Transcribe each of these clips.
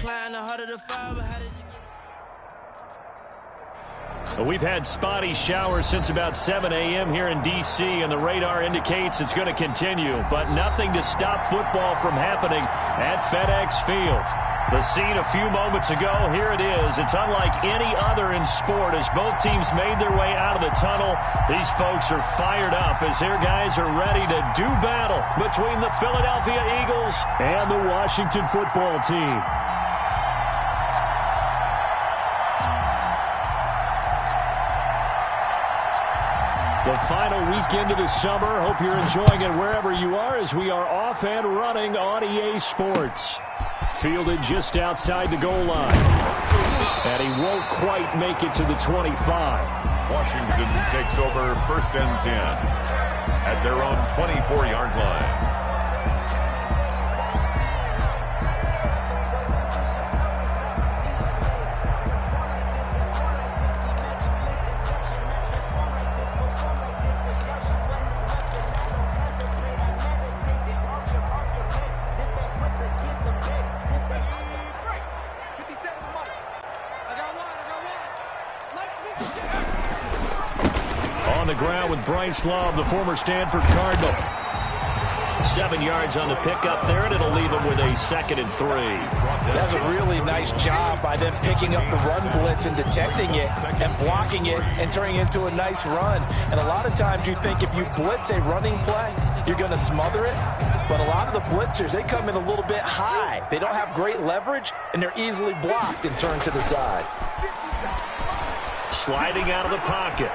climb, the harder the fall, but how did you get? We've had spotty showers since about 7 a.m. here in D.C., and the radar indicates it's going to continue, but nothing to stop football from happening at FedEx Field. The scene a few moments ago, here it is. It's unlike any other in sport as both teams made their way out of the tunnel. These folks are fired up as their guys are ready to do battle between the Philadelphia Eagles and the Washington football team. The final weekend of the summer. Hope you're enjoying it wherever you are as we are off and running on EA Sports. Fielded just outside the goal line. And he won't quite make it to the 25. Washington takes over 1st and 10 at their own 24-yard line. On the ground with Bryce Love, the former Stanford Cardinal. 7 yards on the pickup there, and it'll leave him with a 2nd and 3. That's a really nice job by them picking up the run blitz and detecting it and blocking it and turning it into a nice run. And a lot of times you think if you blitz a running play, you're going to smother it. But a lot of the blitzers, they come in a little bit high. They don't have great leverage, and they're easily blocked and turned to the side. Sliding out of the pocket.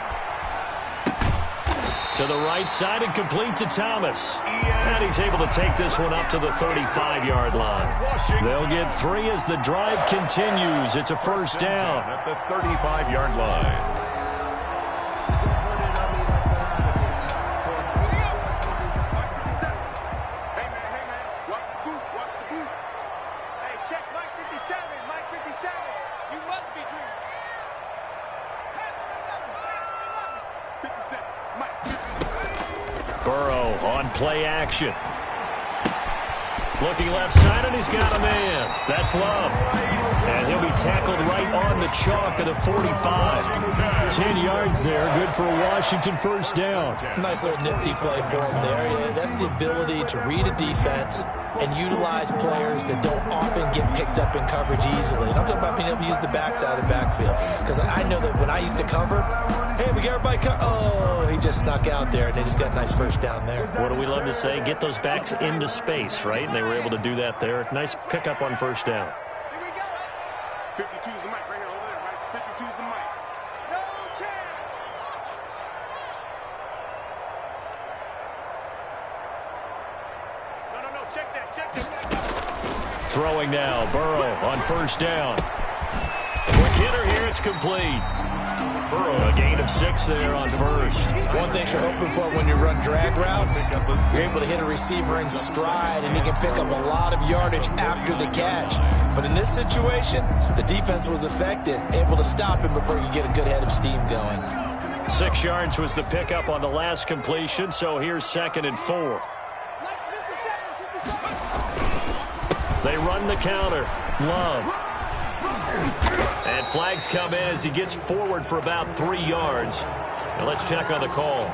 To the right side and complete to Thomas. And he's able to take this one up to the 35-yard line. They'll get 3 as the drive continues. It's a 1st down. At the 35-yard line. Burrow on play action. Looking left side, and he's got a man. That's Love. And he'll be tackled right on the chalk of the 45. 10 yards there. Good for a Washington 1st down. Nice little nifty play for him there. Yeah, that's the ability to read a defense and utilize players that don't often get picked up in coverage easily. And I'm talking about being able to use the backside of the backfield. Because I know that when I used to cover, hey, we got everybody oh, he just snuck out there, and they just got a nice 1st down there. What do we love to say? Get those backs into space, right? And they were able to do that there. Nice pickup on 1st down. Here we go. 52's the mic right here over there, right? 52's the mic. No chance. No. Check that. Throwing now. Burrow on 1st down. Quick hitter here. It's complete. Burrow, a gain of 6 there on 1st. One thing you're hoping for when you run drag routes, you're able to hit a receiver in stride, and he can pick up a lot of yardage after the catch. But in this situation, the defense was effective, able to stop him before you get a good head of steam going. 6 yards was the pickup on the last completion, so here's 2nd and 4. They run the counter. Love. And flags come in as he gets forward for about 3 yards. And let's check on the call.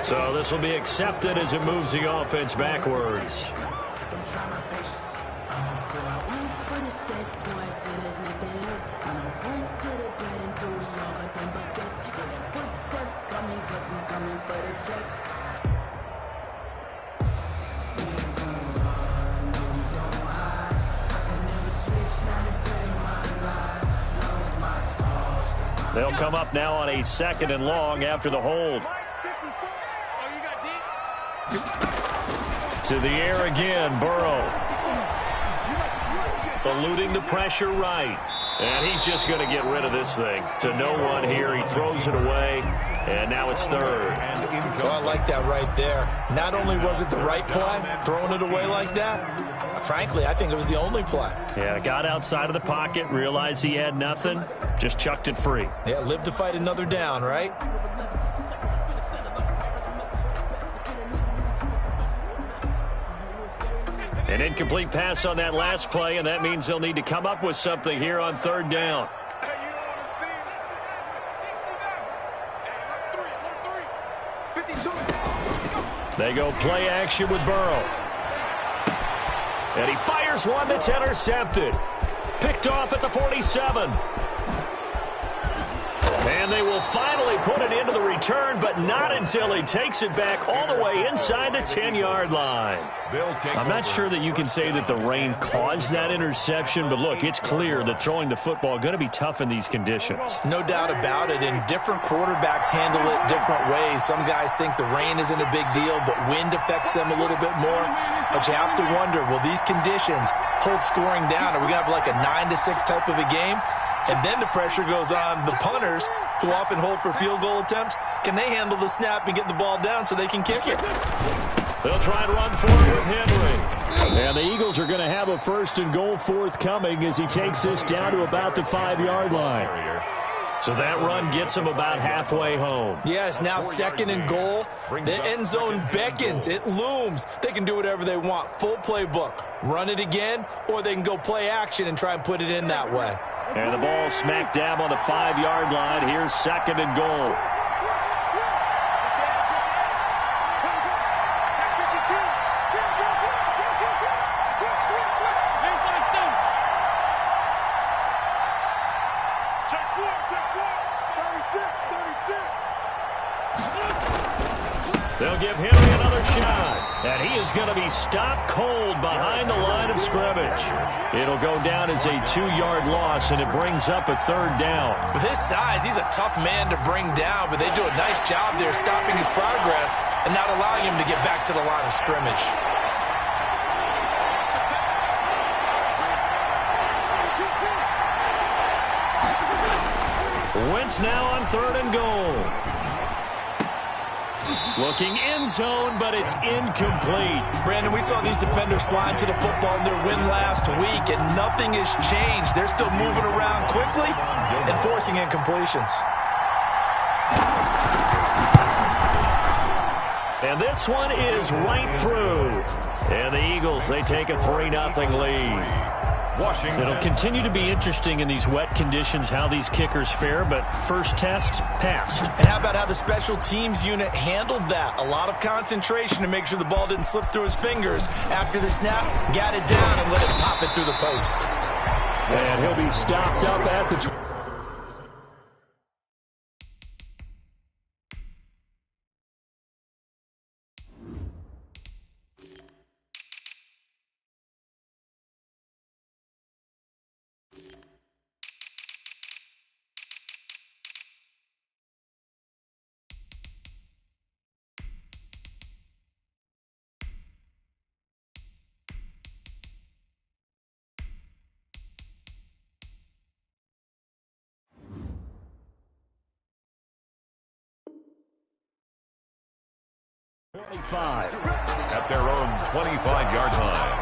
So this will be accepted as it moves the offense backwards. They'll come up now on a 2nd and long after the hold. To the air again, Burrow. Eluding the pressure right. And he's just going to get rid of this thing. To no one here. He throws it away. And now it's 3rd. Oh, I like that right there. Not only was it the right play, throwing it away like that, frankly, I think it was the only play. Yeah, got outside of the pocket, realized he had nothing, just chucked it free. Yeah, live to fight another down, right? An incomplete pass on that last play, and that means they'll need to come up with something here on third down. They go play action with Burrow. And he fires one that's intercepted. Picked off at the 47. And they will finally put it into the return, but not until he takes it back all the way inside the 10-yard line. I'm not sure that you can say that the rain caused that interception, but look, it's clear that throwing the football is going to be tough in these conditions. No doubt about it, and different quarterbacks handle it different ways. Some guys think the rain isn't a big deal, but wind affects them a little bit more. But you have to wonder, will these conditions hold scoring down? Are we going to have like a 9-6 type of a game? And then the pressure goes on the punters, who often hold for field goal attempts. Can they handle the snap and get the ball down so they can kick it? They'll try and run forward with Henry. And the Eagles are going to have a 1st and goal forthcoming as he takes this down to about the 5-yard line. So that run gets him about halfway home. Yeah, it's now 2nd and goal. The end zone beckons. It looms. They can do whatever they want. Full playbook. Run it again, or they can go play action and try and put it in that way. And the ball smack dab on the 5-yard line. Here's 2nd and goal. They'll give Henry another shot, and he is going to be stopped cold behind the line of scrimmage. It'll go down as a 2-yard loss, and it brings up a 3rd down. With his size, he's a tough man to bring down, but they do a nice job there stopping his progress and not allowing him to get back to the line of scrimmage. Wentz now on 3rd and goal. Looking end zone, but it's incomplete. Brandon, we saw these defenders flying to the football in their win last week, and nothing has changed. They're still moving around quickly and forcing incompletions. And this one is right through. And the Eagles, they take a 3-0 lead. Washington. It'll continue to be interesting in these wet conditions how these kickers fare, but first test, passed. And how about how the special teams unit handled that? A lot of concentration to make sure the ball didn't slip through his fingers. After the snap, got it down and let it pop it through the posts. And he'll be stopped up at the 25. At their own 25-yard line.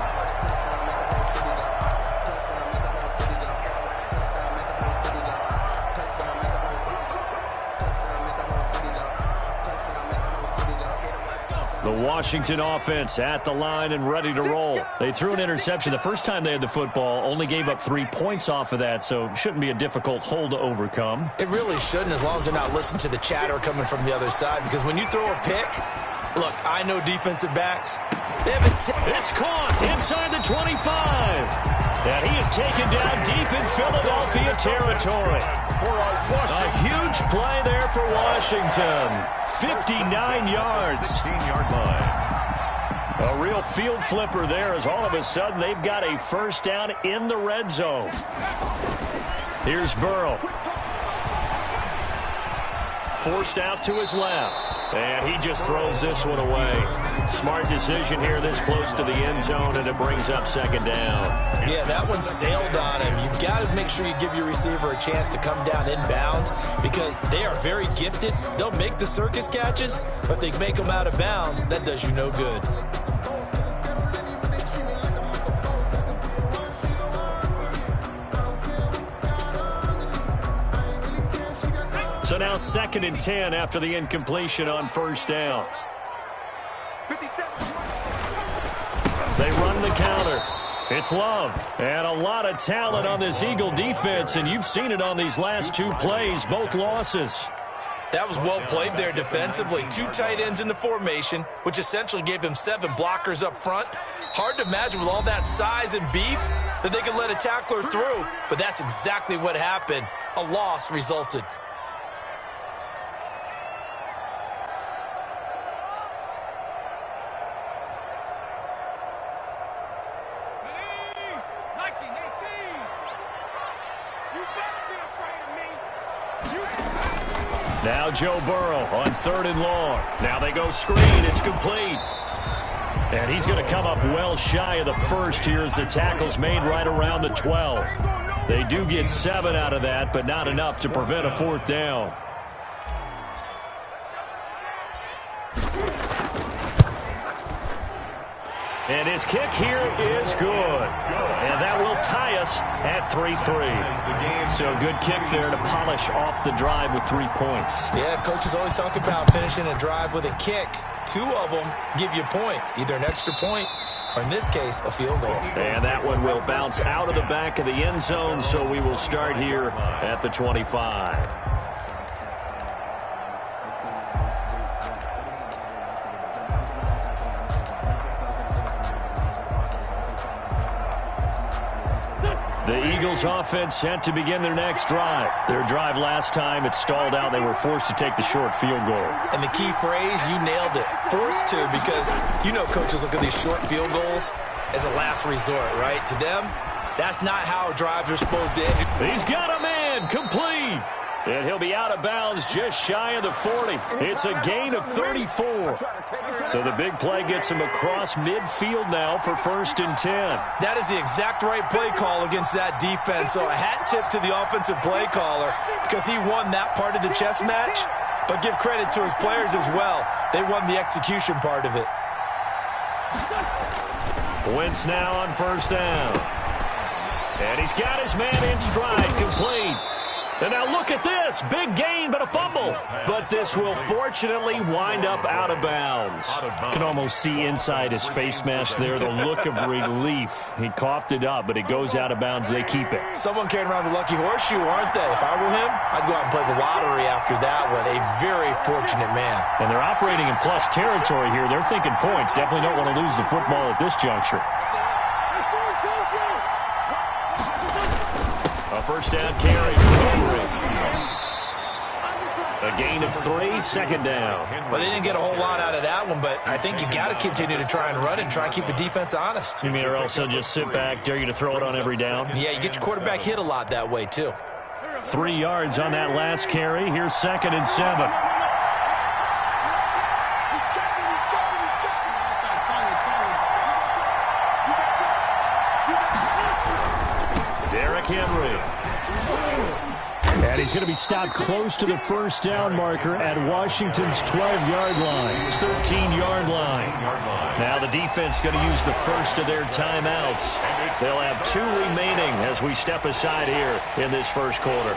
The Washington offense at the line and ready to roll. They threw an interception the first time they had the football, only gave up 3 points off of that, so it shouldn't be a difficult hole to overcome. It really shouldn't, as long as they're not listening to the chatter coming from the other side, because when you throw a pick, look, I know defensive backs. They have It's caught inside the 25. And he is taken down deep in Philadelphia territory. A huge play there for Washington. 59 yards. 16-yard line. A real field flipper there as all of a sudden they've got a first down in the red zone. Here's Burrow. Forced out to his left. And he just throws this one away. Smart decision here this close to the end zone, and it brings up second down. Yeah, that one sailed on him. You've got to make sure you give your receiver a chance to come down inbounds because they are very gifted. They'll make the circus catches, but they make them out of bounds. That does you no good. So now 2nd and 10 after the incompletion on first down. They run the counter. It's Love. And a lot of talent on this Eagle defense, and you've seen it on these last two plays, both losses. That was well played there defensively. Two tight ends in the formation, which essentially gave them 7 blockers up front. Hard to imagine with all that size and beef that they could let a tackler through, but that's exactly what happened. A loss resulted. Now Joe Burrow on 3rd and long. Now they go screen. It's complete. And he's going to come up well shy of the first here as the tackle's made right around the 12. They do get 7 out of that, but not enough to prevent a 4th down. And his kick here is good. And that will tie us at 3-3. So good kick there to polish off the drive with 3 points. Yeah, coaches always talk about finishing a drive with a kick. 2 of them give you points, either an extra point or, in this case, a field goal. And that one will bounce out of the back of the end zone, so we will start here at the 25. The Eagles offense set to begin their next drive. Their drive last time, it stalled out. They were forced to take the short field goal. And the key phrase, you nailed it, forced to, because you know coaches look at these short field goals as a last resort, right? To them, that's not how drives are supposed to end. He's got a man, complete. And he'll be out of bounds just shy of the 40. It's a gain of 34. So the big play gets him across midfield now for 1st and 10. That is the exact right play call against that defense. So a hat tip to the offensive play caller because he won that part of the chess match. But give credit to his players as well. They won the execution part of it. Wentz now on 1st down. And he's got his man in stride, complete. And now look at this. Big gain, but a fumble. But this will fortunately wind up out of bounds. You can almost see inside his face mask there the look of relief. He coughed it up, but it goes out of bounds. They keep it. Someone carrying around the lucky horseshoe, aren't they? If I were him, I'd go out and play the lottery after that one. A very fortunate man. And they're operating in plus territory here. They're thinking points. Definitely don't want to lose the football at this juncture. A 1st down carry. A gain of 3, 2nd down. Well, they didn't get a whole lot out of that one, but I think you got to continue to try and run it and try and keep the defense honest. You mean or else they'll just sit back, dare you to throw it on every down? Yeah, you get your quarterback hit a lot that way, too. 3 yards on that last carry. Here's 2nd and 7. Derrick Henry. And he's going to be stopped close to the 1st down marker at Washington's 12-yard line. It's 13-yard line. Now the defense going to use the first of their timeouts. They'll have 2 remaining as we step aside here in this first quarter.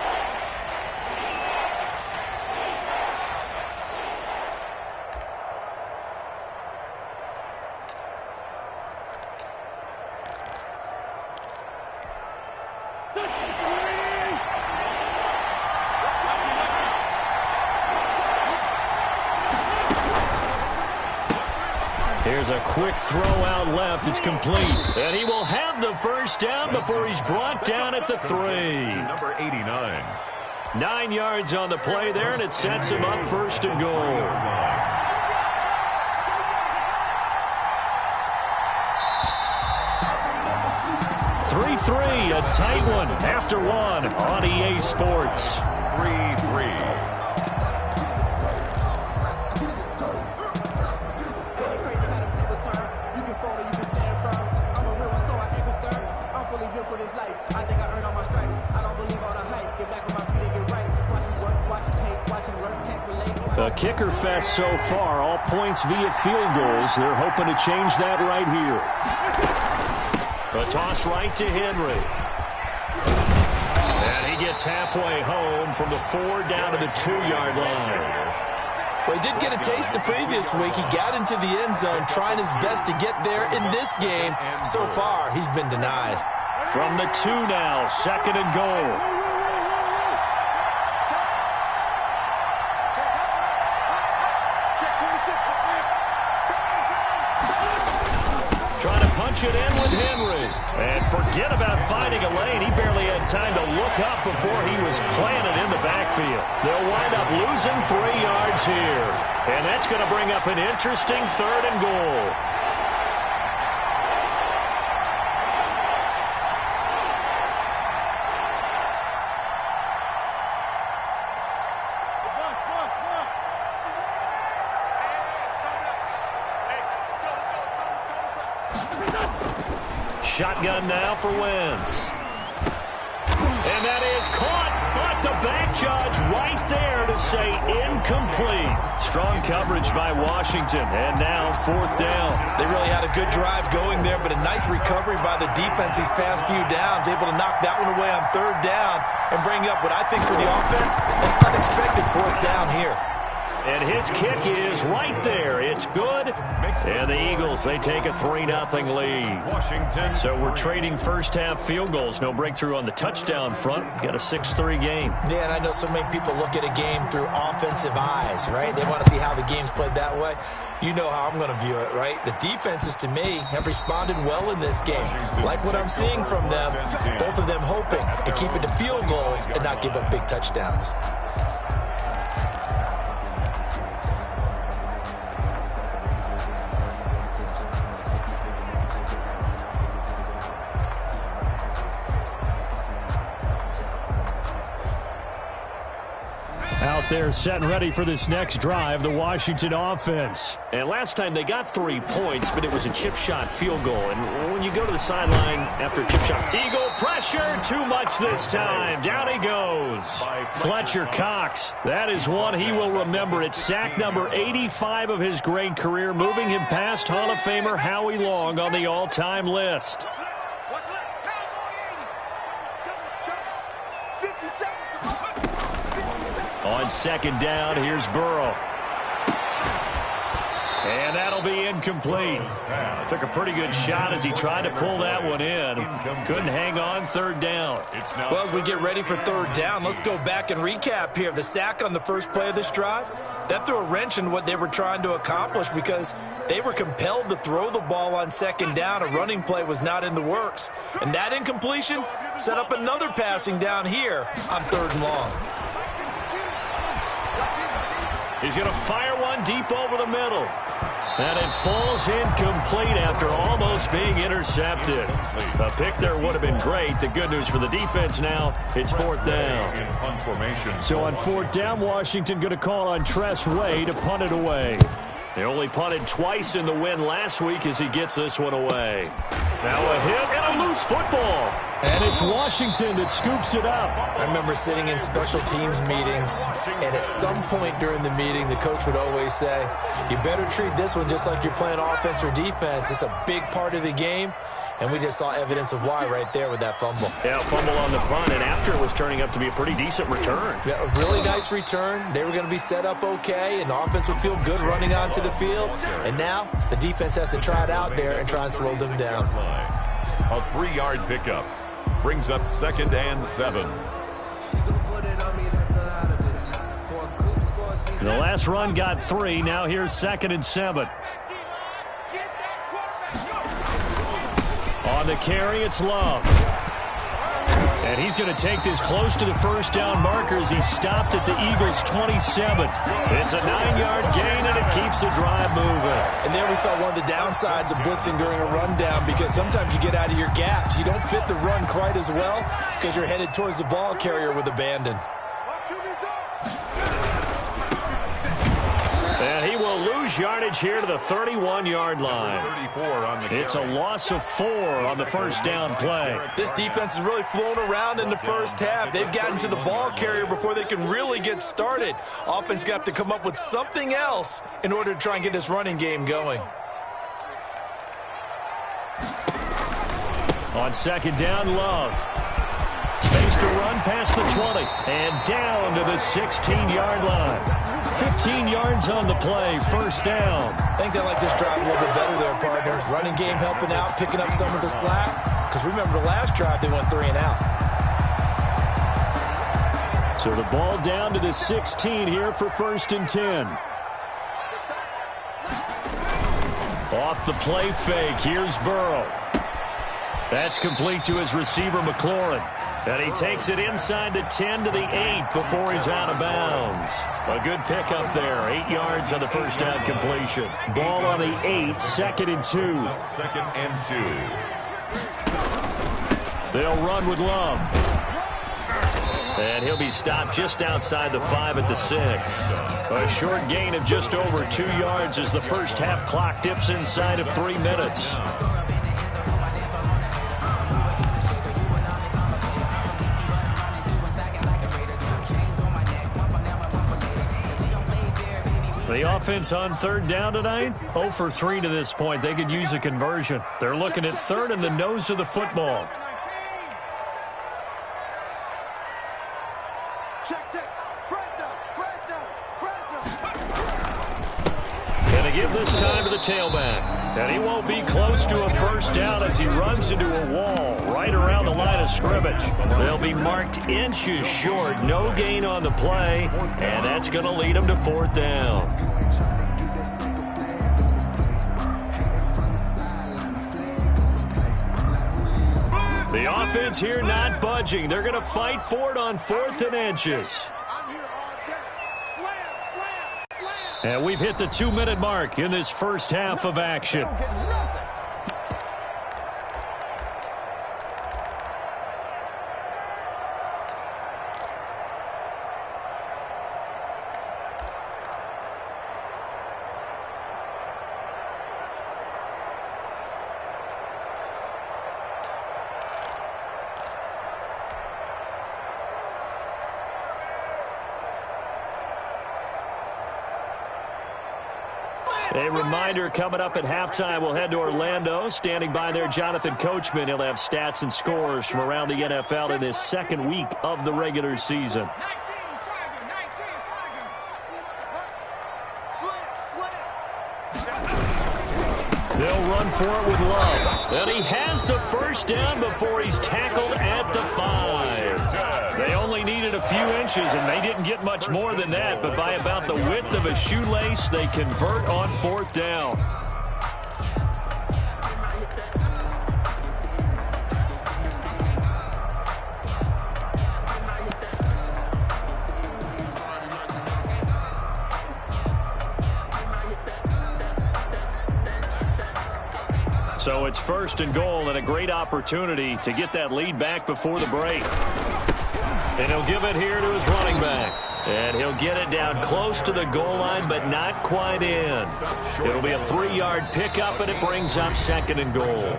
Here's a quick throw out left. It's complete. And he will have the 1st down before he's brought down at the 3. Number 89. 9 yards on the play there, and it sets him up 1st and goal. A tight one after one on EA Sports. 3-3. A kicker fest so far, all points via field goals. They're hoping to change that right here. A toss right to Henry. And he gets halfway home from the 4 down to the 2-yard line. Well, he did get a taste the previous week. He got into the end zone trying his best to get there in this game. So far, he's been denied. From the 2 now, 2nd and goal. Trying to punch it in with Henry. And forget about finding a lane. He barely had time to look up before he was planted in the backfield. They'll wind up losing 3 yards here. And that's going to bring up an interesting 3rd and goal. Shotgun now for Wentz. And that is caught, but the back judge right there to say incomplete. Strong coverage by Washington, and now 4th down. They really had a good drive going there, but a nice recovery by the defense these past few downs, able to knock that one away on 3rd down and bring up what I think for the offense, an unexpected 4th down here. And his kick is right there. It's good. And the Eagles, they take a 3-0 lead. So we're trading first-half field goals. No breakthrough on the touchdown front. Got a 6-3 game. Yeah, and I know so many people look at a game through offensive eyes, right? They want to see how the game's played that way. You know how I'm going to view it, right? The defenses, to me, have responded well in this game. Like what I'm seeing from them, both of them hoping to keep it to field goals and not give up big touchdowns. Out there set and ready for this next drive, the Washington offense. And last time they got 3 points, but it was a chip shot field goal. And when you go to the sideline after a chip shot, Eagle pressure, too much this time. Down he goes. Fletcher Cox, that is one he will remember. It's sack number 85 of his great career, moving him past Hall of Famer Howie Long on the all-time list. On 2nd down, here's Burrow. And that'll be incomplete. Took a pretty good shot as he tried to pull that one in. Couldn't hang on 3rd down. Well, as we get ready for 3rd down, let's go back and recap here. The sack on the first play of this drive, that threw a wrench in what they were trying to accomplish because they were compelled to throw the ball on 2nd down. A running play was not in the works. And that incompletion set up another passing down here on 3rd and long. He's going to fire one deep over the middle. And it falls incomplete after almost being intercepted. A pick there would have been great. The good news for the defense now, it's 4th down. So on 4th down, Washington going to call on Tress Way to punt it away. They only punted twice in the win last week as he gets this one away. Now a hit and a loose football. And it's Washington that scoops it up. I remember sitting in special teams meetings, and at some point during the meeting, the coach would always say, you better treat this one just like you're playing offense or defense. It's a big part of the game. And we just saw evidence of why right there with that fumble. Yeah, fumble on the punt, and after it was turning up to be a pretty decent return. Yeah, a really nice return. They were going to be set up okay, and the offense would feel good running onto the field. And now the defense has to try it out there and try and slow them down. A 3-yard pickup brings up 2nd and 7. The last run got 3. Now here's 2nd and 7. On the carry, it's Love. And he's going to take this close to the first down marker as he stopped at the Eagles' 27. It's a 9-yard gain, and it keeps the drive moving. And there we saw one of the downsides of blitzing during a rundown, because sometimes you get out of your gaps. You don't fit the run quite as well because you're headed towards the ball carrier with abandon. And he will lose yardage here to the 31-yard line. It's a loss of 4 on the first down play. This defense has really flown around in the first half. They've gotten to the ball carrier before they can really get started. Offense going to have to come up with something else in order to try and get this running game going. On 2nd down, Love. Space to run, past the 20 and down to the 16-yard line. 15 yards on the play, first down. I think they like this drive a little bit better there, partner. Running game helping out, picking up some of the slack. Because remember the last drive, they went 3 and out. So the ball down to the 16 here for 1st and 10. Off the play fake, here's Burrow. That's complete to his receiver, McLaurin. And he takes it inside the 10 to the 8 before he's out of bounds. A good pickup there. 8 yards on the first down completion. Ball on the 8, 2nd and 2. 2nd and 2. They'll run with Love. And he'll be stopped just outside the 5 at the 6. A short gain of just over 2 yards as the first half clock dips inside of 3 minutes. The offense on 3rd down tonight, 0 for 3 to this point. They could use a conversion. They're looking at 3rd and the nose of the football. Gonna give this time to the tailback. And he won't be close to a first down as he runs into a wall right around the line of scrimmage. They'll be marked inches short. No gain on the play. And that's going to lead him to 4th down. The offense here not budging. They're going to fight for it on 4th and inches. And we've hit the 2-minute mark in this first half of action. A reminder coming up at halftime, we'll head to Orlando. Standing by there, Jonathan Coachman. He'll have stats and scores from around the NFL in this 2nd week of the regular season. They'll run for it with Love. And he has the first down before he's tackled at the 5. They only needed a few inches, and they didn't get much more than that. But by about the width of a shoelace, they convert on 4th down. So it's 1st and goal and a great opportunity to get that lead back before the break. And he'll give it here to his running back. And he'll get it down close to the goal line, but not quite in. It'll be a 3-yard pickup, and it brings up 2nd and goal.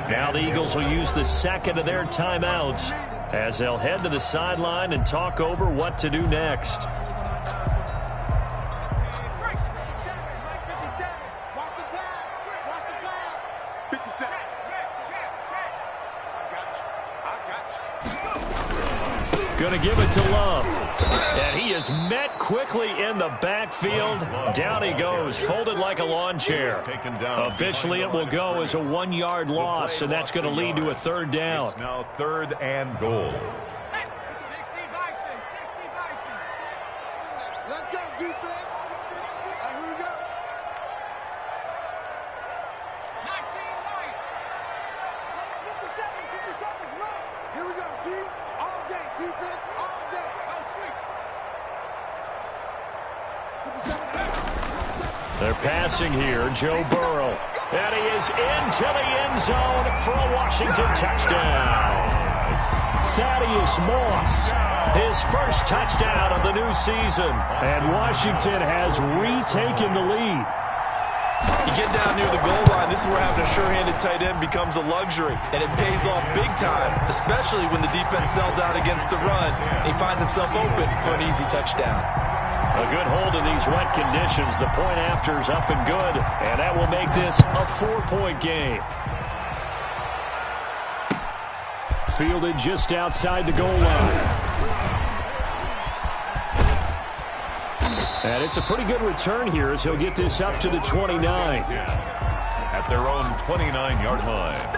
Now the Eagles will use the 2nd of their timeouts as they'll head to the sideline and talk over what to do next. Going to give it to Love. And he is met quickly in the backfield. Down he goes, folded like a lawn chair. Officially, it will go as a 1-yard loss, and that's going to lead to a 3rd down. It's now 3rd and goal. Let's go, defense. Here we go. 57's right. Here we go, D. All day, defense, all day. They're passing here, Joe Burrow. And he is into the end zone for a Washington touchdown. Thaddeus Moss, his first touchdown of the new season. And Washington has retaken the lead. You get down near the goal line, this is where having a sure-handed tight end becomes a luxury. And it pays off big time, especially when the defense sells out against the run. He finds himself open for an easy touchdown. A good hold in these wet conditions. The point after is up and good, and that will make this a 4-point game. Fielded just outside the goal line. And it's a pretty good return here as he'll get this up to the 29. At their own 29-yard line.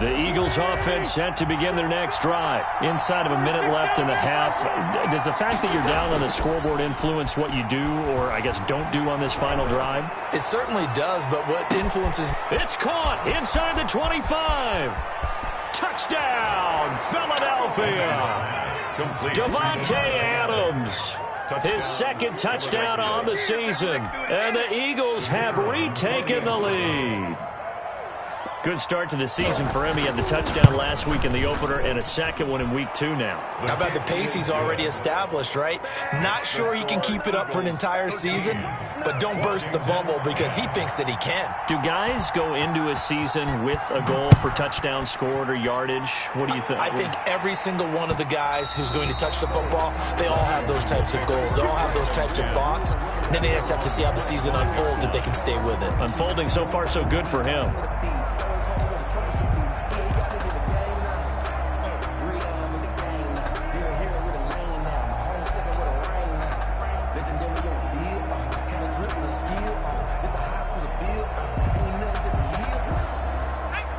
The Eagles offense set to begin their next drive. Inside of a minute left in the half. Does the fact that you're down on the scoreboard influence what you do, or I guess don't do on this final drive? It certainly does, but what influences... It's caught inside the 25. Touchdown, Philadelphia. Davante Adams. His second touchdown on the season. And the Eagles have retaken the lead. Good start to the season for him. He had the touchdown last week in the opener and a second one in week 2 now. How about the pace he's already established, right? Not sure he can keep it up for an entire season, but don't burst the bubble because he thinks that he can. Do guys go into a season with a goal for touchdowns scored or yardage? What do you think? I think every single one of the guys who's going to touch the football, they all have those types of goals. They all have those types of thoughts. And then they just have to see how the season unfolds if they can stay with it. Unfolding so far so good for him.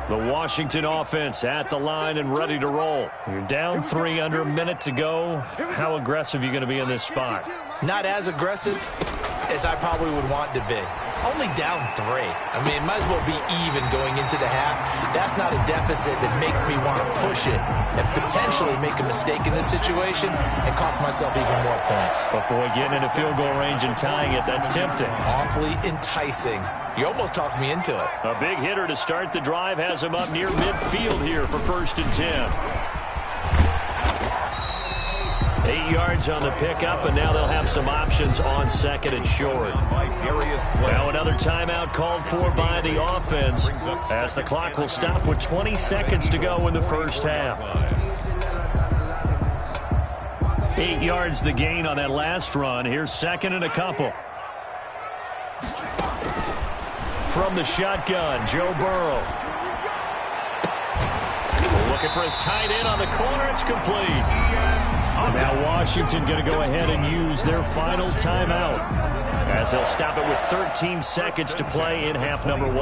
The Washington offense at the line and ready to roll. You're down 3 under a minute to go. How aggressive are you going to be in this spot? Not as aggressive as I probably would want to be. Only down 3. I mean, it might as well be even going into the half. That's not a deficit that makes me want to push it and potentially make a mistake in this situation and cost myself even more points. But boy, getting into field goal range and tying it, that's tempting. Awfully enticing. You almost talked me into it. A big hitter to start the drive has him up near midfield here for 1st and 10. 8 yards on the pickup, and now they'll have some options on 2nd and short. Now another timeout called for by the offense as the clock will stop with 20 seconds to go in the first half. 8 yards the gain on that last run. Here's 2nd and a couple. From the shotgun, Joe Burrow. Looking for his tight end on the corner. It's complete. Now Washington going to go ahead and use their final timeout as they'll stop it with 13 seconds to play in half number 1.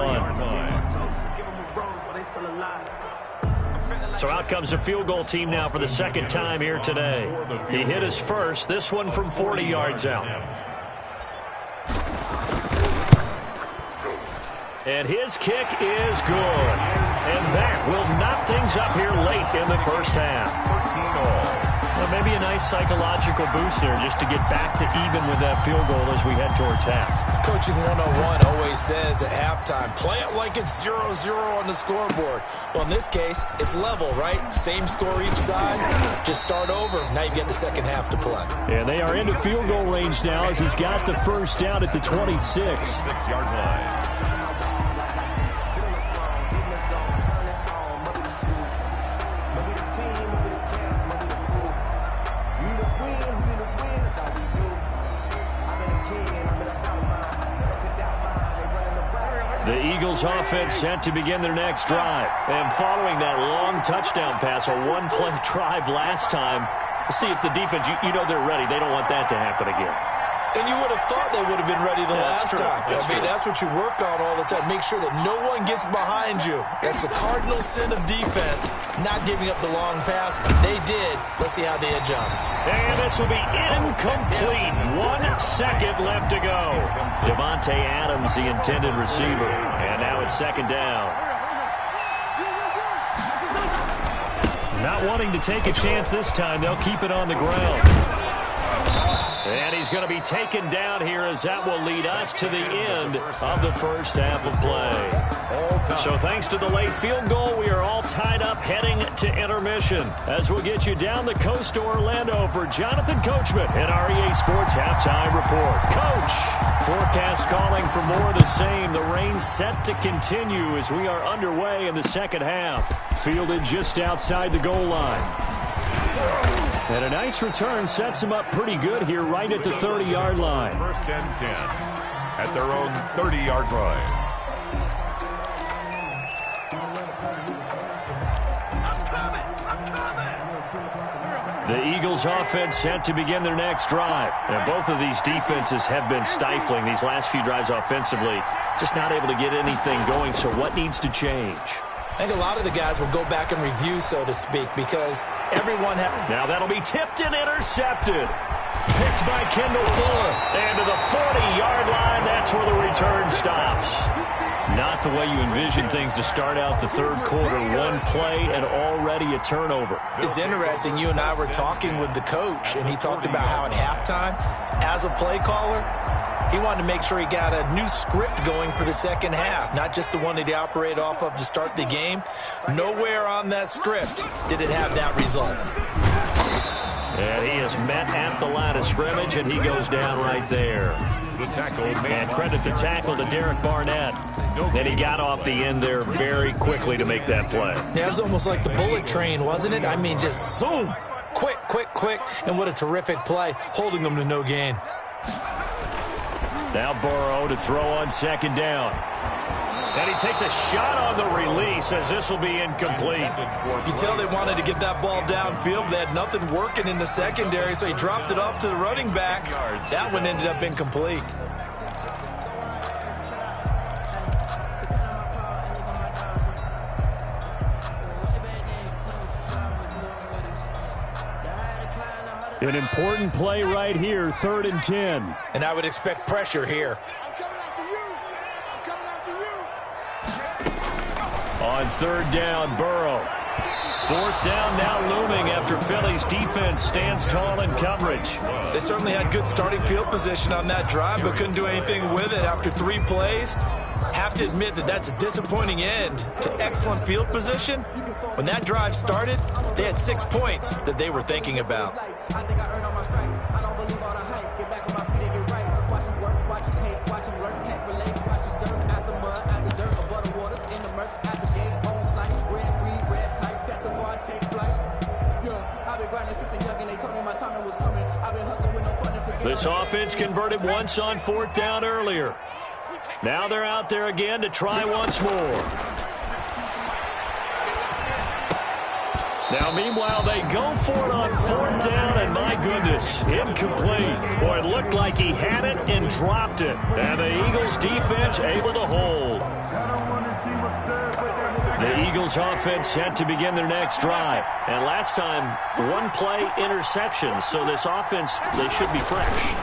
So out comes a field goal team now for the 2nd time here today. He hit his first, this one from 40 yards out. And his kick is good. And that will knock things up here late in the first half. 13-all. Well, maybe a nice psychological boost there just to get back to even with that field goal as we head towards half. Coaching 101 always says at halftime, play it like it's 0-0 on the scoreboard. Well, in this case, it's level, right? Same score each side. Just start over. Now you get the second half to play. And they are into field goal range now as he's got the first down at the 26. 6-yard line. The Eagles offense set to begin their next drive. And following that long touchdown pass, a one-play drive last time, let's see if the defense, you know they're ready. They don't want that to happen again. And you would have thought they would have been ready the last time. That's what you work on all the time. Make sure that no one gets behind you. That's the cardinal sin of defense, not giving up the long pass. They did. Let's see how they adjust. And this will be incomplete. 1 second left to go. Davante Adams, the intended receiver. And now it's 2nd down. Not wanting to take a chance this time, they'll keep it on the ground. And he's going to be taken down here as that will lead us to the end of the first half of play. So thanks to the late field goal, we are all tied up heading to intermission. As we'll get you down the coast to Orlando for Jonathan Coachman at our EA Sports Halftime Report. Coach, forecast calling for more of the same. The rain set to continue as we are underway in the second half. Fielded just outside the goal line. And a nice return sets him up pretty good here right at the 30-yard line. 1st and 10 at their own 30-yard line. Eagles offense set to begin their next drive. And both of these defenses have been stifling these last few drives offensively. Just not able to get anything going, so what needs to change? I think a lot of the guys will go back and review, so to speak, because everyone has... Now that'll be tipped and intercepted. Picked by Kendall Fuller. And to the 40-yard line, that's where the return stops. Not the way you envision things to start out the third quarter. One play and already a turnover. It's interesting. You and I were talking with the coach, and he talked about how at halftime, as a play caller, he wanted to make sure he got a new script going for the second half, not just the one that he operated off of to start the game. Nowhere on that script did it have that result. And he is met at the line of scrimmage, and he goes down right there. The tackle, and credit the tackle to Derek Barnett. And he got off the end there very quickly to make that play. Yeah, it was almost like the bullet train, wasn't it? I mean, just zoom, quick, quick, quick, and what a terrific play, holding them to no gain. Now Burrow to throw on second down. And he takes a shot on the release as this will be incomplete. You can tell they wanted to get that ball downfield, but they had nothing working in the secondary, so he dropped it off to the running back. That one ended up incomplete. An important play right here, 3rd and 10. And I would expect pressure here. On 3rd down, Burrow. 4th down now looming after Philly's defense stands tall in coverage. They certainly had good starting field position on that drive, but couldn't do anything with it after 3 plays. Have to admit that that's a disappointing end to excellent field position. When that drive started, they had 6 points that they were thinking about. I think I earned all my stripes. I don't believe all the hype. Get back on my feet and get right. Watch him work, watch him hate, watch him learn, can't relate. Watch his dirt at the mud, at the dirt, above the waters, in the murk, at the gate, on site. Red, green, red, tight, set the bar, take flight. Yeah, I've been grinding since a young and they told me my timing was coming. I've been hustling with no fun and forget. This offense converted once on 4th down earlier. Now they're out there again to try once more. Now, meanwhile, they go for it on 4th down, and my goodness, incomplete. Boy, it looked like he had it and dropped it. And the Eagles defense able to hold. The Eagles offense set to begin their next drive. And last time, 1 play interception. So this offense, they should be fresh.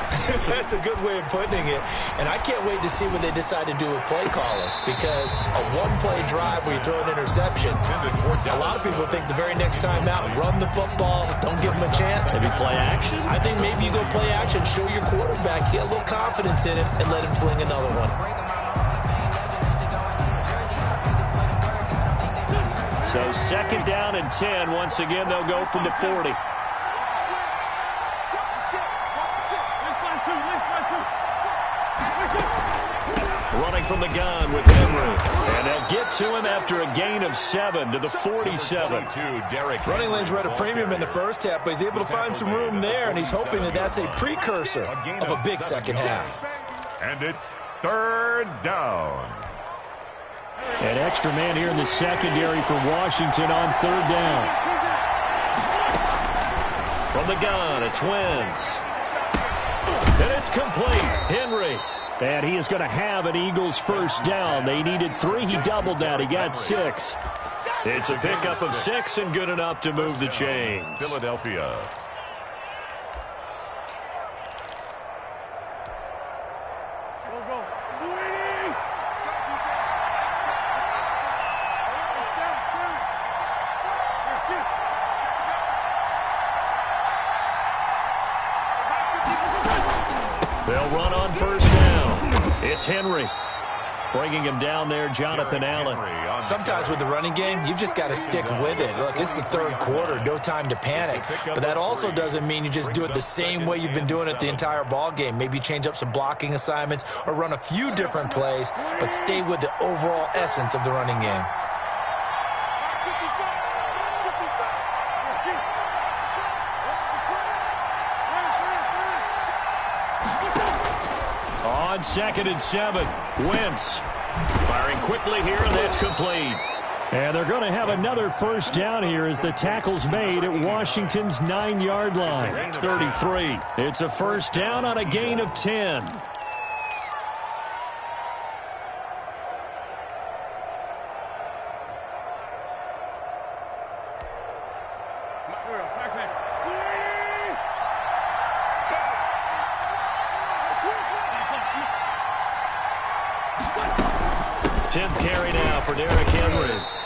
That's a good way of putting it. And I can't wait to see what they decide to do with play calling. Because a 1-play drive where you throw an interception, a lot of people think the very next time out, run the football, don't give them a chance. Maybe play action? I think maybe you go play action, show your quarterback, get a little confidence in it, and let him fling another one. So 2nd down and 10. Once again, they'll go from the 40. Running from the gun with Henry. And they'll get to him after a gain of 7 to the 47. Running lanes were at a premium in the first half, but he's able to find some room there, and he's hoping that that's a precursor of a big second half. And it's 3rd down. An extra man here in the secondary for Washington on 3rd down. From the gun, it's Wentz. And it's complete. Henry. And he is going to have an Eagles first down. They needed 3. He doubled that. He got 6. It's a pickup of 6 and good enough to move the chains. Philadelphia. They'll run on 1st down. It's Henry. Bringing him down there, Jonathan Allen. Sometimes with the running game, you've just got to stick with it. Look, it's the 3rd quarter, no time to panic. But that also doesn't mean you just do it the same way you've been doing it the entire ball game. Maybe change up some blocking assignments or run a few different plays, but stay with the overall essence of the running game. On 2nd and 7, Wentz firing quickly here, and that's complete. And they're going to have another first down here as the tackle's made at Washington's 9-yard line. It's 33. It's a first down on a gain of 10.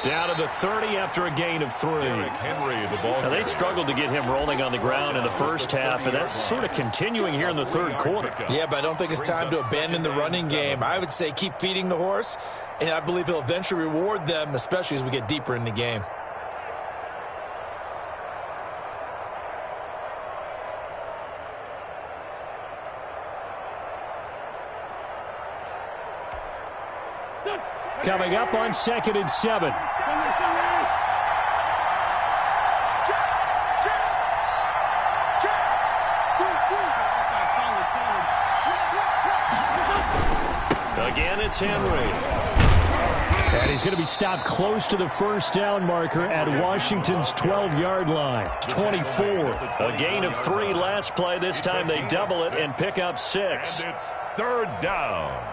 Down to the 30 after a gain of 3. Henry, the ball. Now, they struggled to get him rolling on the ground in the first half, and that's sort of continuing here in the third quarter. Yeah, but I don't think it's time to abandon the running game. I would say keep feeding the horse, and I believe he'll eventually reward them, especially as we get deeper in the game. Coming up on 2nd and 7. Again, it's Henry. And he's going to be stopped close to the first down marker at Washington's 12-yard line. 24. A gain of 3 last play. This time they double it and pick up 6. And it's 3rd down.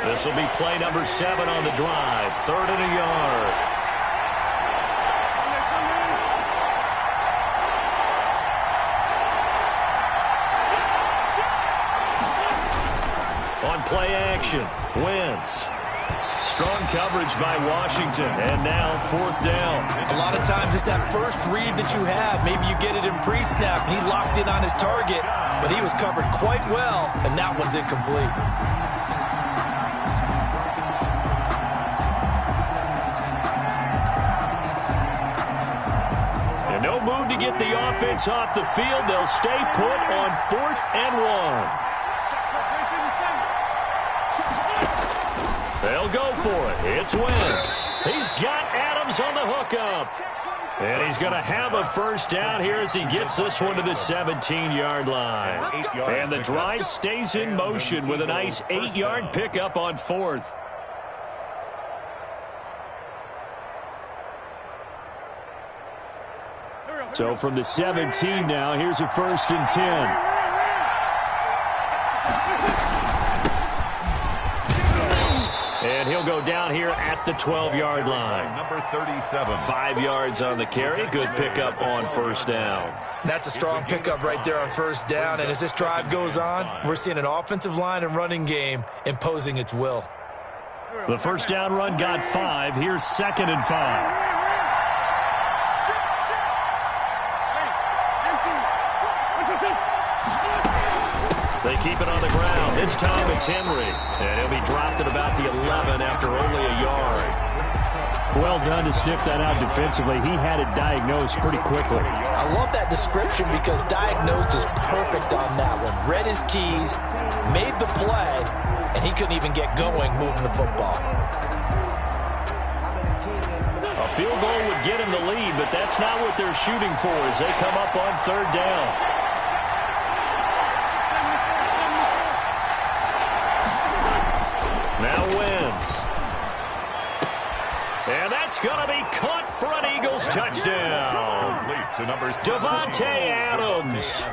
This will be play number 7 on the drive. 3rd and a yard. On play action, Wentz. Strong coverage by Washington, and now 4th down. A lot of times it's that first read that you have. Maybe you get it in pre-snap, and he locked in on his target, but he was covered quite well, and that one's incomplete. No move to get the offense off the field. They'll stay put on 4th and 1. They'll go for it. It's Wentz. He's got Adams on the hookup. And he's going to have a first down here as he gets this one to the 17-yard line. And the drive stays in motion with a nice 8-yard pickup on 4th. So from the 17 now, here's a 1st and 10. And he'll go down here at the 12-yard line. Number 37. 5 yards on the carry. Good pickup on first down. That's a strong pickup right there on first down. And as this drive goes on, we're seeing an offensive line and running game imposing its will. The first down run got 5. Here's 2nd and 5. They keep it on the ground. This time it's Henry. And he'll be dropped at about the 11 after only a yard. Well done to sniff that out defensively. He had it diagnosed pretty quickly. I love that description because diagnosed is perfect on that one. Read his keys, made the play, and he couldn't even get going moving the football. A field goal would get him the lead, but that's not what they're shooting for as they come up on 3rd down. Now Wentz. And that's going to be caught for an Eagles touchdown. Davante Adams.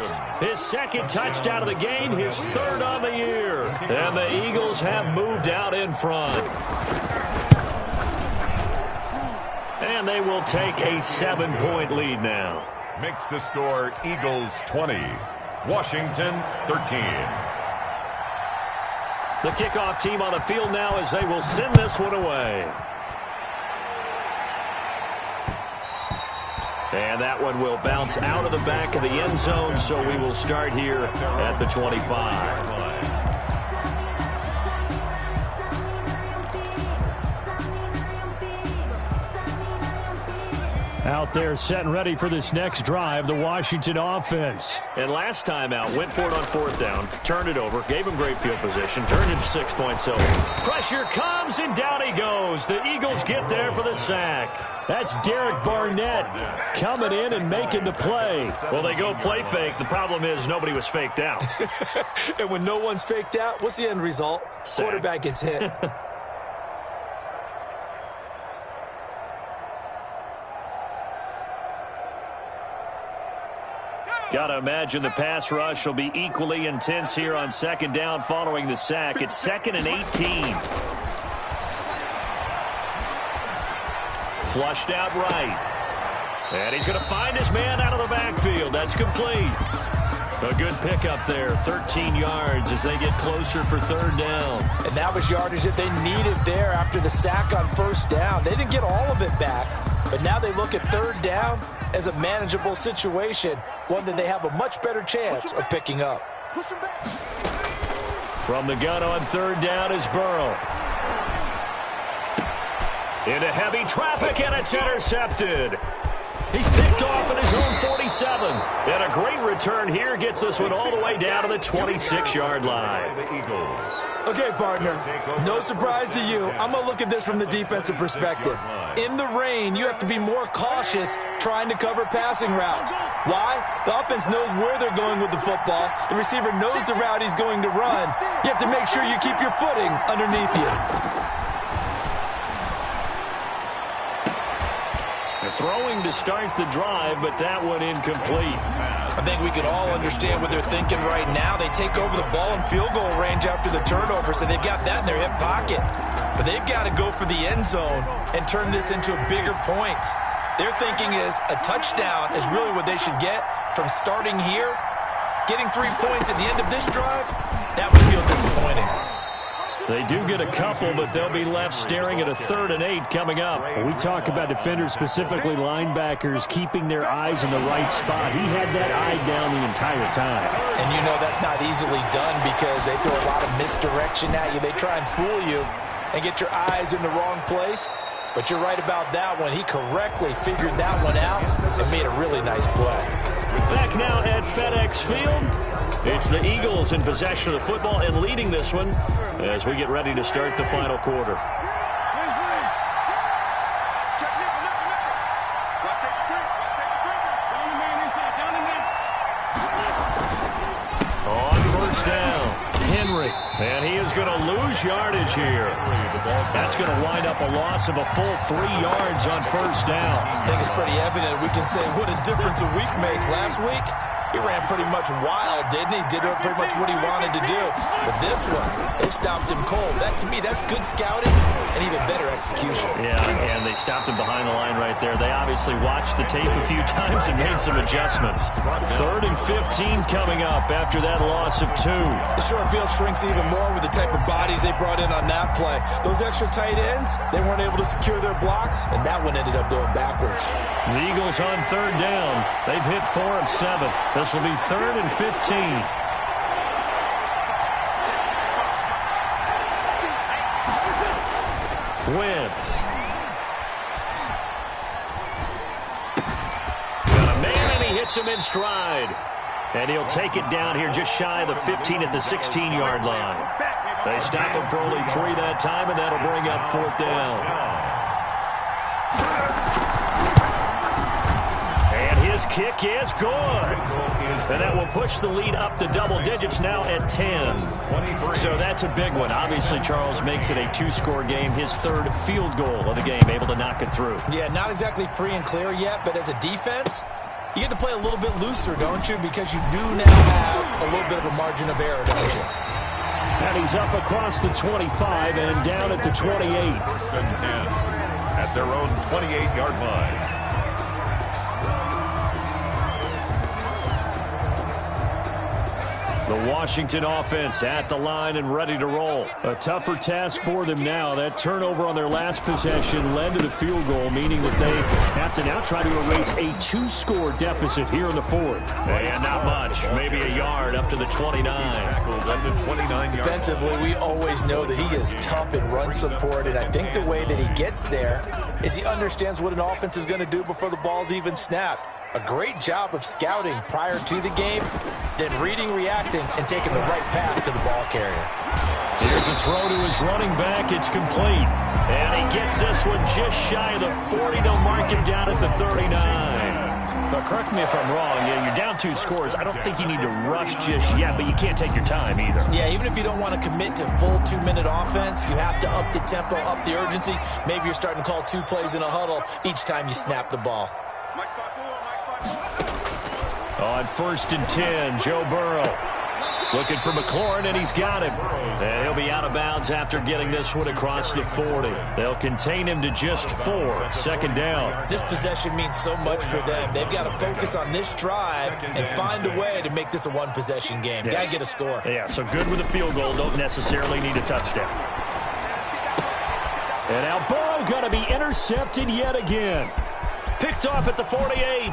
His 2nd touchdown of the game, his 3rd on the year. And the Eagles have moved out in front. And they will take a 7-point lead now. Makes the score Eagles 20, Washington 13. The kickoff team on the field now as they will send this one away. And that one will bounce out of the back of the end zone, so we will start here at the 25. Out there set and ready for this next drive, the Washington offense. And last time out, went for it on 4th down, turned it over, gave him great field position, turned it to 6 points over. Pressure comes, and down he goes. The Eagles get there for the sack. That's Derek Barnett coming in and making the play. Well, they go play fake. The problem is nobody was faked out. And when no one's faked out, what's the end result? Sack. Quarterback gets hit. Got to imagine the pass rush will be equally intense here on second down following the sack. It's 2nd and 18. Flushed out right. And he's going to find his man out of the backfield. That's complete. A good pickup there, 13 yards as they get closer for third down. And that was yardage that they needed there after the sack on first down. They didn't get all of it back, but now they look at third down as a manageable situation, one that they have a much better chance of picking up. From the gun on third down is Burrow. Into heavy traffic, and it's intercepted. He's picked off at his own 47. And a great return here gets this one all the way down to the 26-yard line. Okay, partner, no surprise to you. I'm going to look at this from the defensive perspective. In the rain, you have to be more cautious trying to cover passing routes. Why? The offense knows where they're going with the football. The receiver knows the route he's going to run. You have to make sure you keep your footing underneath you. Throwing to start the drive, but that one incomplete. I think we can all understand what they're thinking right now. They take over the ball in field goal range after the turnover, so they've got that in their hip pocket. But they've got to go for the end zone and turn this into bigger points. Their thinking is a touchdown is really what they should get from starting here. Getting 3 points at the end of this drive, that would feel disappointing. They do get a couple, but they'll be left staring at a 3rd and 8 coming up. We talk about defenders, specifically linebackers, keeping their eyes in the right spot. He had that eye down the entire time. And you know that's not easily done because they throw a lot of misdirection at you. They try and fool you and get your eyes in the wrong place. But you're right about that one. He correctly figured that one out and made a really nice play. Back now at FedEx Field. It's the Eagles in possession of the football and leading this one as we get ready to start the final quarter. On first down, Henry. And he is going to lose yardage here. That's going to wind up a loss of a full 3 yards on first down. I think it's pretty evident. We can say what a difference a week makes. Last week, he ran pretty much wild, didn't he? Did pretty much what he wanted to do. But this one, they stopped him cold. That, to me, that's good scouting and even better execution. Yeah, and they stopped him behind the line right there. They obviously watched the tape a few times and made some adjustments. 3rd and 15 coming up after that loss of 2. The short field shrinks even more with the type of bodies they brought in on that play. Those extra tight ends, they weren't able to secure their blocks, and that one ended up going backwards. The Eagles on third down. They've hit 4 of 7. This will be 3rd and 15. Wentz. Got a man, and he hits him in stride. And he'll take it down here just shy of the 15 at the 16-yard line. They stop him for only 3 that time, and that'll bring up 4th down. His kick is good. And that will push the lead up to double digits now at 10. So that's a big one. Obviously, Charles makes it a 2-score game. His 3rd field goal of the game, able to knock it through. Yeah, not exactly free and clear yet, but as a defense, you get to play a little bit looser, don't you? Because you do now have a little bit of a margin of error, don't you? And he's up across the 25 and down at the 28. 1st and 10 at their own 28-yard line. The Washington offense at the line and ready to roll. A tougher task for them now. That turnover on their last possession led to the field goal, meaning that they have to now try to erase a 2-score deficit here in the 4th. And not much, maybe a yard up to the 29. Defensively, we always know that he is tough in run support, and I think the way that he gets there is he understands what an offense is going to do before the ball's even snapped. A great job of scouting prior to the game, then reading, reacting, and taking the right path to the ball carrier. Here's a throw to his running back. It's complete. And he gets this one just shy of the 40. They'll mark him down at the 39. But correct me if I'm wrong. Yeah, you're down 2 scores. I don't think you need to rush just yet, but you can't take your time either. Yeah, even if you don't want to commit to full 2-minute offense, you have to up the tempo, up the urgency. Maybe you're starting to call 2 plays in a huddle each time you snap the ball. On 1st and 10, Joe Burrow looking for McLaurin, and he's got him. And he'll be out of bounds after getting this one across the 40. They'll contain him to just 4. 2nd down. This possession means so much for them. They've got to focus on this drive and find a way to make this a one-possession game. Got to get a score. Yeah, so good with a field goal. Don't necessarily need a touchdown. And now Burrow going to be intercepted yet again. Picked off at the 48.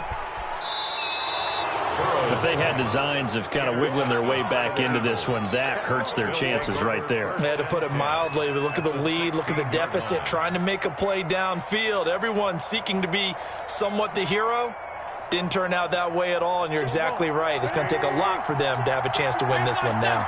If they had designs of kind of wiggling their way back into this one, that hurts their chances right there. They had to put it mildly. Look at the lead, look at the deficit, trying to make a play downfield. Everyone seeking to be somewhat the hero. Didn't turn out that way at all, and you're exactly right. It's going to take a lot for them to have a chance to win this one now.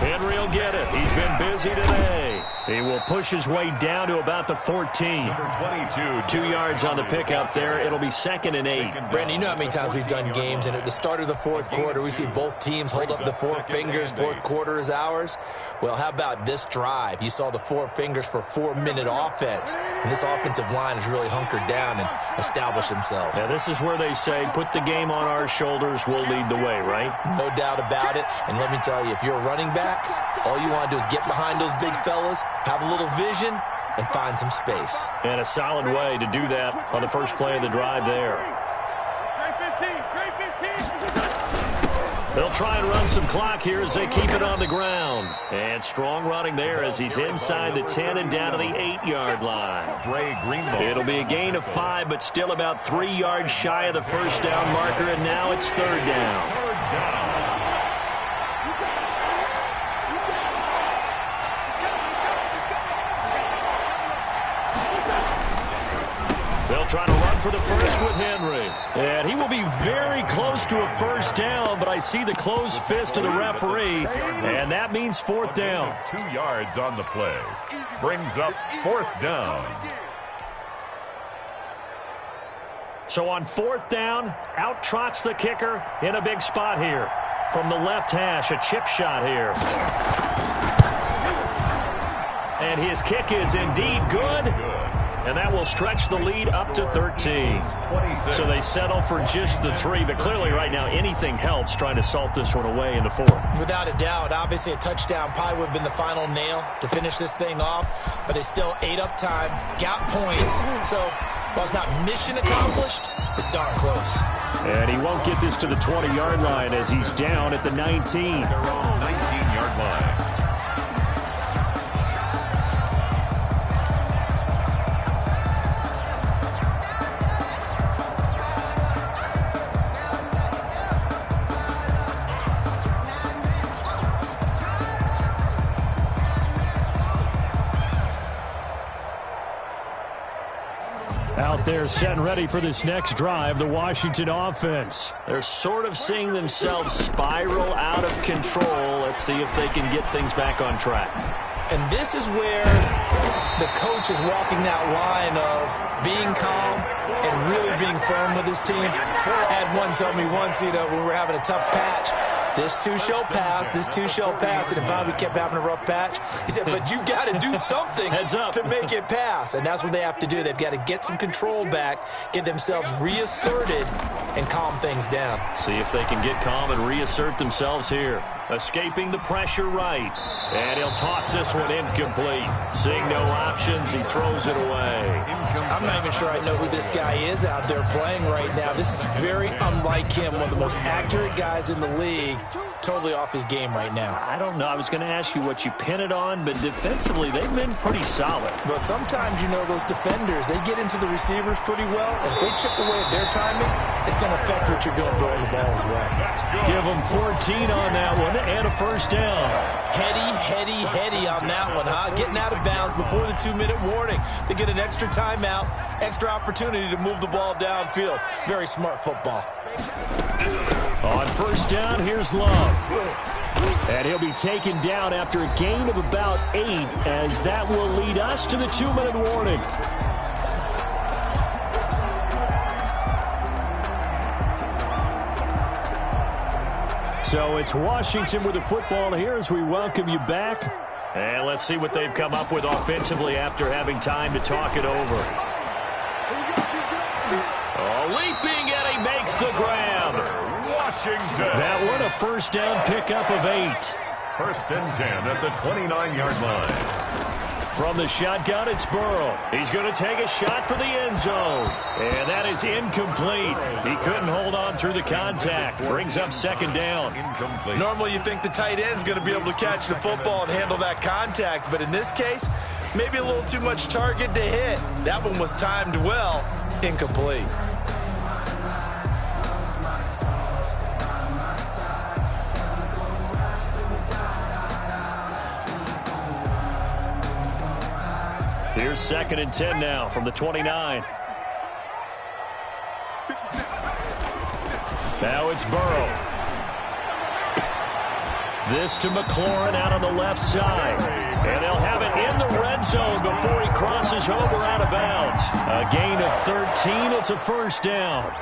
Henry will get it. He's been busy today. He will push his way down to about the 14. Number 22. 2 yards on the pickup there. It'll be 2nd and 8. Brandon, you know how many times we've done games, and at the start of the 4th quarter, we see both teams hold up the 4 fingers. 4th quarter is ours. Well, how about this drive? You saw the 4 fingers for 4-minute offense, and this offensive line has really hunkered down and established themselves. Now, this is where they say, put the game on our shoulders, we'll lead the way, right? No doubt about it. And let me tell you, if you're a running back, all you want to do is get behind those big fellas, have a little vision, and find some space. And a solid way to do that on the first play of the drive there. They'll try and run some clock here as they keep it on the ground. And strong running there as he's inside the 10 and down to the 8-yard line. It'll be a gain of 5, but still about 3 yards shy of the first down marker, and now it's 3rd down. They'll try to run for the first with Henry. And he will be very close to a first down, but I see the closed fist of the referee, and that means 4th down. 2 yards on the play. Brings up 4th down. So on 4th down, out trots the kicker in a big spot here. From the left hash, a chip shot here. And his kick is indeed good. And that will stretch the lead up to 13. So they settle for just the 3. But clearly right now anything helps trying to salt this one away in the 4th. Without a doubt. Obviously a touchdown probably would have been the final nail to finish this thing off. But it's still ate up time. Got points. So while it's not mission accomplished, it's darn close. And he won't get this to the 20-yard line as he's down at the 19. Their own 19-yard line. Out there set and ready for this next drive, the Washington offense. They're sort of seeing themselves spiral out of control. Let's see if they can get things back on track. And this is where the coach is walking that line of being calm and really being firm with his team. I had one tell me once, when we were having a tough patch, this too shall pass, this too shall pass. And if we kept having a rough patch, he said, but you've got to do something to make it pass. And that's what they have to do. They've got to get some control back, get themselves reasserted, and calm things down. See if they can get calm and reassert themselves here. Escaping the pressure right. And he'll toss this one incomplete. Seeing no options, he throws it away. I'm not even sure I know who this guy is out there playing right now. This is very unlike him, one of the most accurate guys in the league. Totally off his game right now. I don't know. I was going to ask you what you pin it on, but defensively, they've been pretty solid. But sometimes, those defenders, they get into the receivers pretty well, and if they chip away at their timing, it's going to affect what you're doing throwing the ball as well. Give them 14 on that one and a first down. Heady on that one, huh? Getting out of bounds before the 2-minute warning. They get an extra timeout, extra opportunity to move the ball downfield. Very smart football. On first down, here's Love. And he'll be taken down after a gain of about 8, as that will lead us to the 2-minute warning. So it's Washington with the football here as we welcome you back. And let's see what they've come up with offensively after having time to talk it over. Leaping, and he makes the grab. Washington. That one a first down pickup of 8. First and 10 at the 29-yard line. From the shotgun, it's Burrow. He's going to take a shot for the end zone. And that is incomplete. He couldn't hold on through the contact. Brings up second down. Incomplete. Normally you think the tight end's going to be able to catch the football and handle that contact, but in this case, maybe a little too much target to hit. That one was timed well. Incomplete. Here's second and 10 now from the 29. Now it's Burrow. This to McLaurin out on the left side. And they'll have it in the red zone before he crosses over out of bounds. A gain of 13. It's a first down.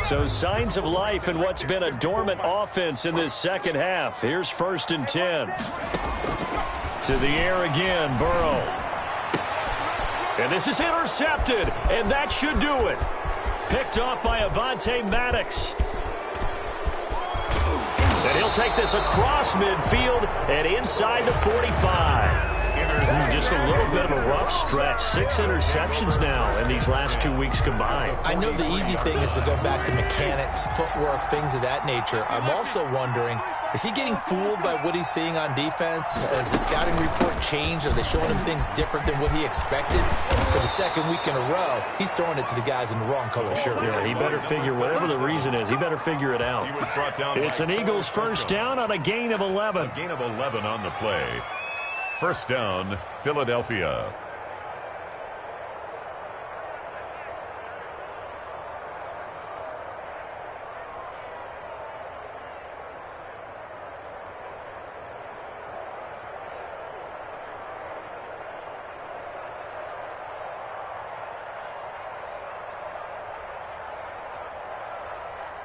So signs of life in what's been a dormant offense in this second half. Here's first and 10. To the air again, Burrow. And this is intercepted, and that should do it. Picked off by Avonte Maddox. And he'll take this across midfield and inside the 45. Just a little bit of a rough stretch. 6 interceptions now in these last 2 weeks combined. I know the easy thing is to go back to mechanics, footwork, things of that nature. I'm also wondering, is he getting fooled by what he's seeing on defense? Has the scouting report changed? Are they showing him things different than what he expected? For the second week in a row, he's throwing it to the guys in the wrong color shirts. Yeah, he better figure, whatever the reason is, he better figure it out. It's an Eagles first down on a gain of 11. A gain of 11 on the play. First down, Philadelphia.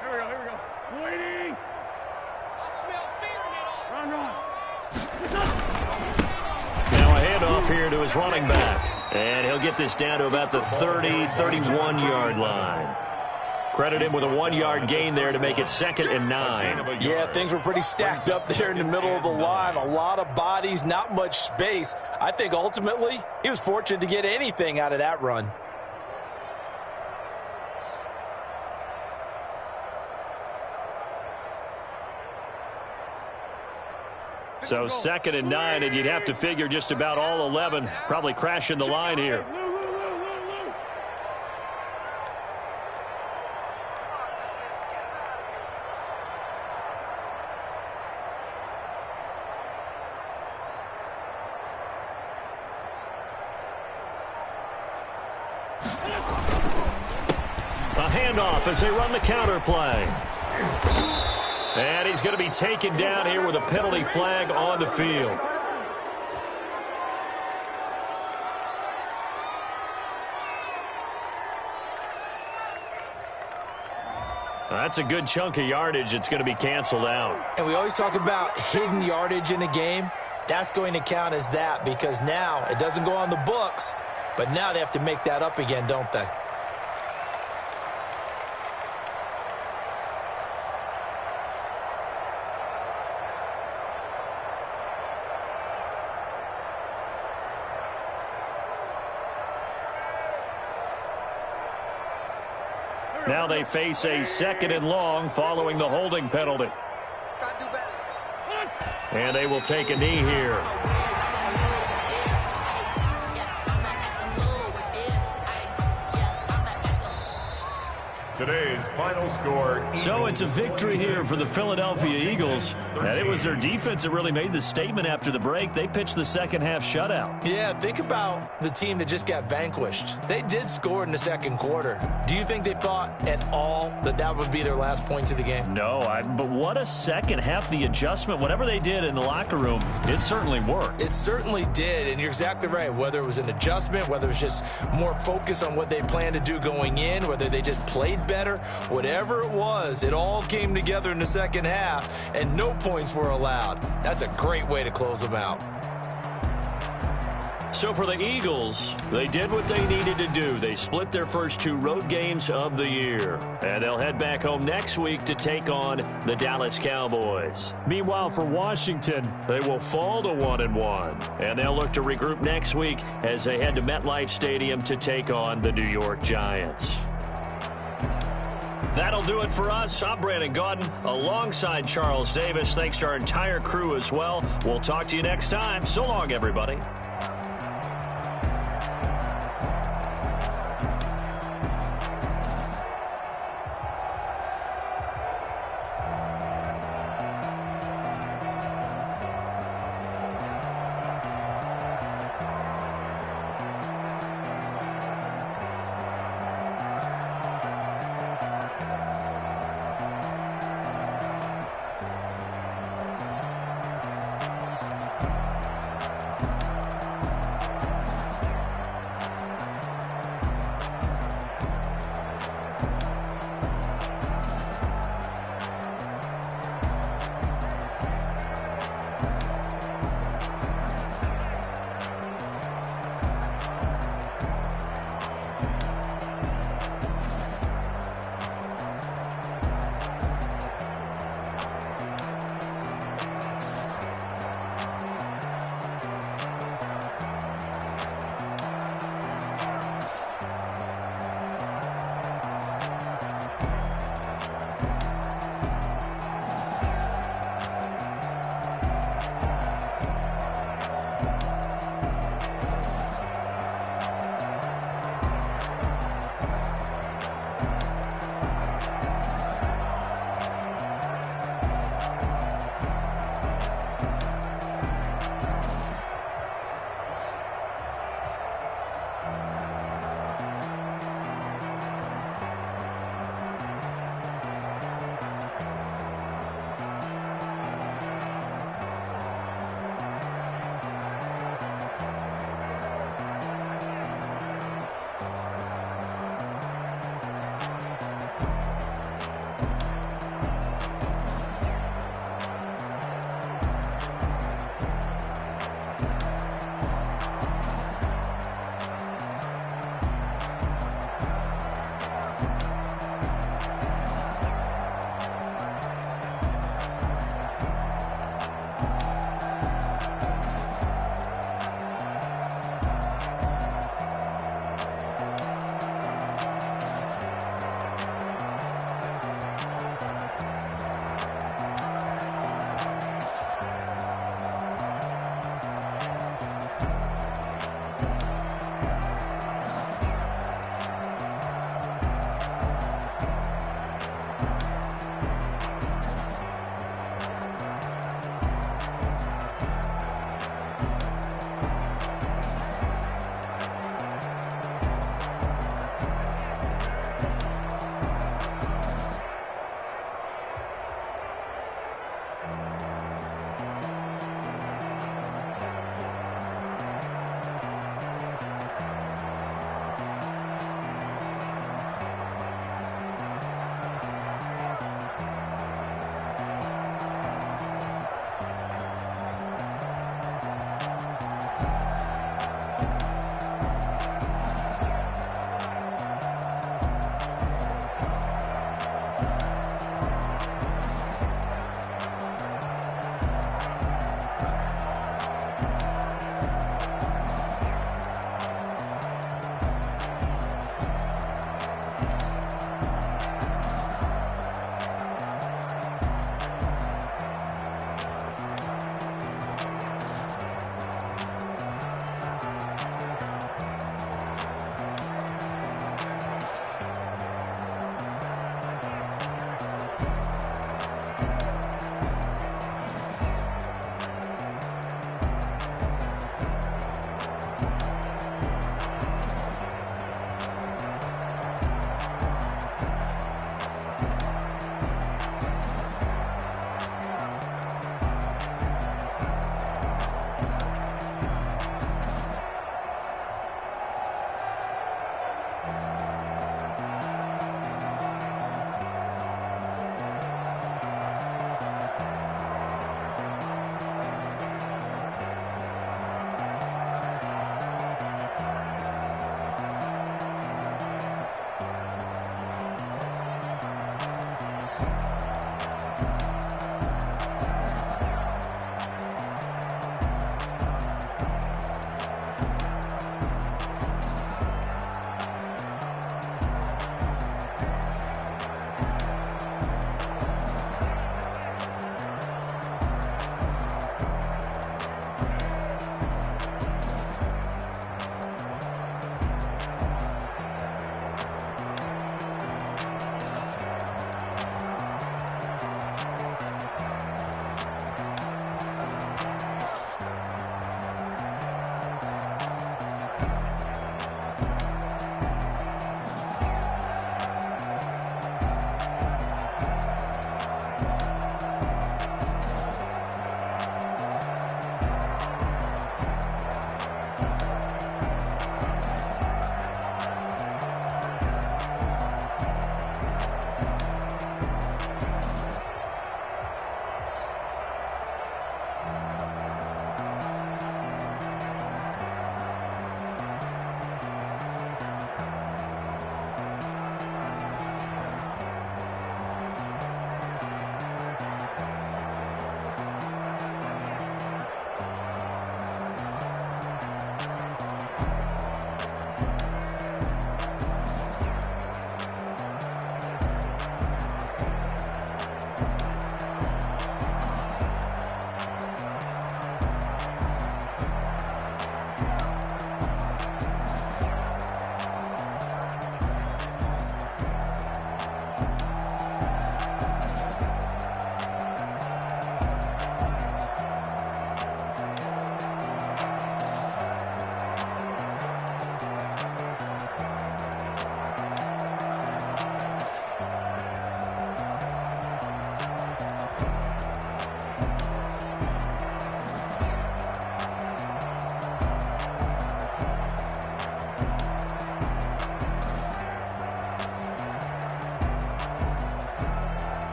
Here we go. Waiting. I smell fear in it. Run. Now a handoff here to his running back. And he'll get this down to about the 30, 31-yard line. Credit him with a 1-yard gain there to make it second and 9. Yeah, things were pretty stacked up there in the middle of the line. A lot of bodies, not much space. I think ultimately he was fortunate to get anything out of that run. So second and 9, and you'd have to figure just about all 11 probably crashing the line here. A handoff as they run the counter play. And he's going to be taken down here with a penalty flag on the field. That's a good chunk of yardage. It's going to be canceled out. And we always talk about hidden yardage in a game. That's going to count as that because now it doesn't go on the books, but now they have to make that up again, don't they? Now they face a second and long following the holding penalty. And they will take a knee here. Today's final score. So it's a victory here for the Philadelphia Eagles. And it was their defense that really made the statement after the break. They pitched the second half shutout. Yeah, think about the team that just got vanquished. They did score in the second quarter. Do you think they thought at all that that would be their last points of the game? No, but what a second half. The adjustment, whatever they did in the locker room, it certainly worked. It certainly did, and you're exactly right. Whether it was an adjustment, whether it was just more focus on what they planned to do going in, whether they just played better, whatever it was, it all came together in the second half, and no points were allowed. That's a great way to close them out. So for the Eagles, they did what they needed to do. They split their first 2 road games of the year. And they'll head back home next week to take on the Dallas Cowboys. Meanwhile, for Washington, they will fall to 1-1. And they'll look to regroup next week as they head to MetLife Stadium to take on the New York Giants. That'll do it for us. I'm Brandon Gaudin alongside Charles Davis. Thanks to our entire crew as well. We'll talk to you next time. So long, everybody.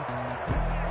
Thank you.